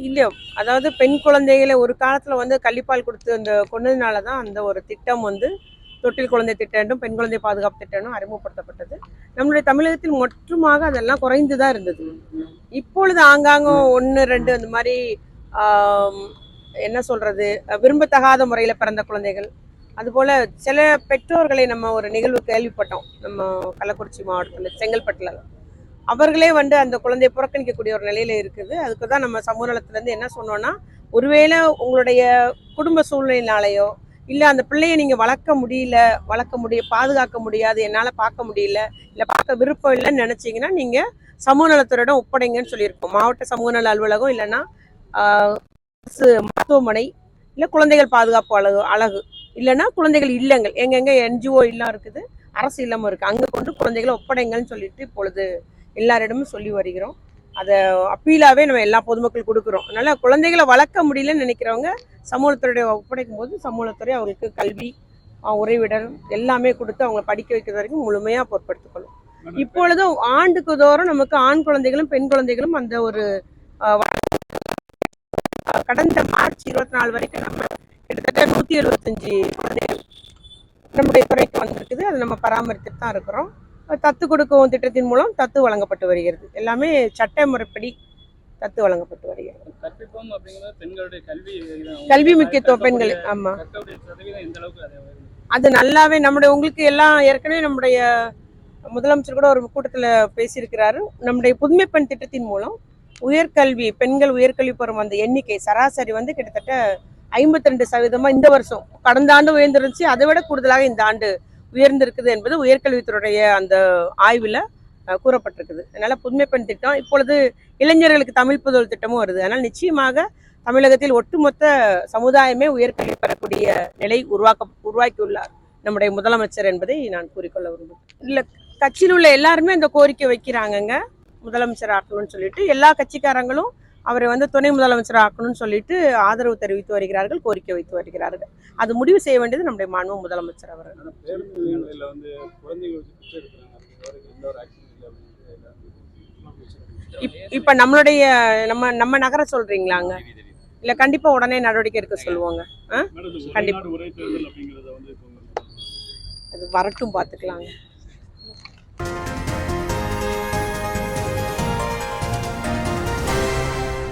இல்ல. அதாவது பெண் குழந்தைகளை ஒரு காலத்துல வந்து கள்ளிப்பால் குடுத்து அந்த கொன்னதுனால தான் அந்த ஒரு திட்டம் வந்து தொட்டில் குழந்தை திட்டம் என்றும், பெண் குழந்தை பாதுகாப்பு திட்டம் என்றும் அறிமுகப்படுத்தப்பட்டது. நம்முடைய தமிழகத்தில் முற்றுமாக அதெல்லாம் குறைந்து தான் இருந்தது. இப்பொழுது ஆங்காங்க 1, 2 அந்த மாரி என்ன சொல்றது, விரும்பத்தகாத முறையில பிறந்த குழந்தைகள். அதுபோல சில பெற்றோர்களை நம்ம ஒரு நிகழ்வு கேள்விப்பட்டோம். நம்ம கள்ளக்குறிச்சி மாவட்டத்துல, செங்கல்பட்டுல. அவர்களே வந்து அந்த குழந்தையை புறக்கணிக்கக்கூடிய ஒரு நிலையில இருக்குது. அதுக்கு தான் நம்ம சமூக நலத்துலேருந்து என்ன சொன்னோம்னா, ஒருவேளை உங்களுடைய குடும்ப சூழ்நிலையினாலேயோ, இல்லை அந்த பிள்ளையை நீங்கள் பாதுகாக்க முடியாது, என்னால் பார்க்க முடியல, இல்லை பார்க்க விருப்பம் இல்லைன்னு நினச்சிங்கன்னா நீங்கள் சமூக நலத்துறையிடம் ஒப்படைங்கன்னு சொல்லியிருக்கோம். மாவட்ட சமூக நல அலுவலகம் இல்லைன்னா அரசு மருத்துவமனை, இல்லை குழந்தைகள் பாதுகாப்பு அழகு இல்லைன்னா குழந்தைகள் இல்லங்கள், எங்கெங்கே என்ஜிஓ இல்லம் இருக்குது, அரசு இல்லமும் இருக்குது, அங்கே கொண்டு குழந்தைகளை ஒப்படைங்கன்னு சொல்லிட்டு இப்பொழுது எல்லாரிடமும் சொல்லி வருகிறோம். அதை அப்பீலாவே நம்ம எல்லா பொதுமக்கள் கொடுக்குறோம். அதனால குழந்தைகளை வளர்க்க முடியலன்னு நினைக்கிறவங்க சமூகத்துறையை ஒப்படைக்கும் போது சமூகத்துறை அவங்களுக்கு கல்வி, உறைவிடல் எல்லாமே கொடுத்து அவங்களை படிக்க வைக்கிறது வரைக்கும் முழுமையாக பொறுப்படுத்திக்கணும். இப்பொழுதும் ஆண்டுக்கு தோறும் நமக்கு ஆண் குழந்தைகளும் பெண் குழந்தைகளும் அந்த ஒரு கடந்த மார்ச் 24 வரைக்கும் நம்ம கிட்டத்தட்ட 175 குழந்தைகள் நம்முடைய துறைக்கு வந்திருக்குது. அதை நம்ம பராமரித்துட்டு தான் இருக்கிறோம். தத்து கொடுக்கும் திட்டத்தின் மூலம் தத்து வழங்கப்பட்டு வருகிறது. எல்லாமே சட்ட முறைப்படி தத்து வழங்கப்பட்டு வருகிறது. கல்வி முக்கியத்துவம் பெண்கள். ஆமா, அது நல்லாவே நம்முடைய உங்களுக்கு எல்லாம் ஏற்கனவே நம்முடைய முதலமைச்சர் கூட ஒரு கூட்டத்தில் பேசியிருக்கிறாரு. நம்முடைய புதுமை பெண் திட்டத்தின் மூலம் உயர்கல்வி, பெண்கள் உயர்கல்வி பெறும் அந்த எண்ணிக்கை சராசரி வந்து கிட்டத்தட்ட 52% இந்த வருஷம், கடந்த ஆண்டு உயர்ந்திருந்துச்சு, அதை விட கூடுதலாக இந்த ஆண்டு உயர்ந்திருக்குது என்பது உயர்கல்வித்துறையுடைய அந்த ஆய்வில் கூறப்பட்டிருக்குது. அதனால புதுமை பெண் திட்டம், இப்பொழுது இளைஞர்களுக்கு தமிழ் புதல் திட்டமும் வருது. அதனால் நிச்சயமாக தமிழகத்தில் ஒட்டுமொத்த சமுதாயமே உயர்கல்வி பெறக்கூடிய நிலை உருவாக்கியுள்ளார் நம்முடைய முதலமைச்சர் என்பதை நான் கூறிக்கொள்ள விரும்புகிறேன். இல்லை, கட்சியில் உள்ள எல்லாருமே அந்த கோரிக்கை வைக்கிறாங்கங்க, முதலமைச்சர் ஆக்கணும்னு சொல்லிட்டு. எல்லா கட்சிக்காரங்களும் அவரை வந்து துணை முதலமைச்சர் ஆக்கணும்னு சொல்லிட்டு ஆதரவு தெரிவித்து வருகிறார்கள், கோரிக்கை வைத்து வருகிறார்கள். அது முடிவு செய்ய வேண்டியது நம்முடைய மாண்பு முதலமைச்சர் அவர்கள். இப்ப நம்மளுடைய நம்ம நகர சொல்றீங்களாங்க? இல்ல, கண்டிப்பா உடனே நடவடிக்கை எடுக்க சொல்லுவாங்க. கண்டிப்பா அது வரட்டும், பாத்துக்கலாங்க.